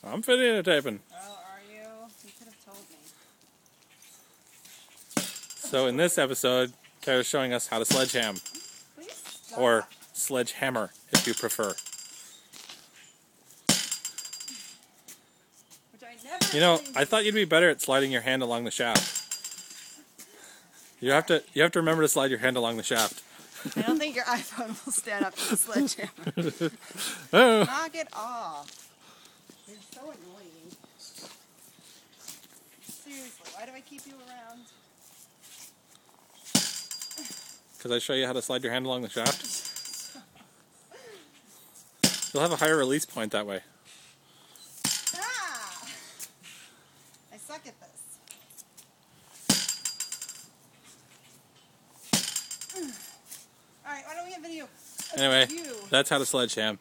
I'm videotaping. Oh, are you? You could have told me. So in this episode, Tara's showing us how to sledgeham. Please stop. Or sledgehammer, if you prefer. Which I never You know, I thought you'd be better at sliding your hand along the shaft. You have to remember to slide your hand along the shaft. I don't think your iPhone will stand up to the sledgehammer. Oh. Knock it off. You're so annoying. Seriously, why do I keep you around? Because I show you how to slide your hand along the shaft. You'll have a higher release point that way. Ah! I suck at this. Alright, why don't we have video? Anyway, You. that's how to sledgeham.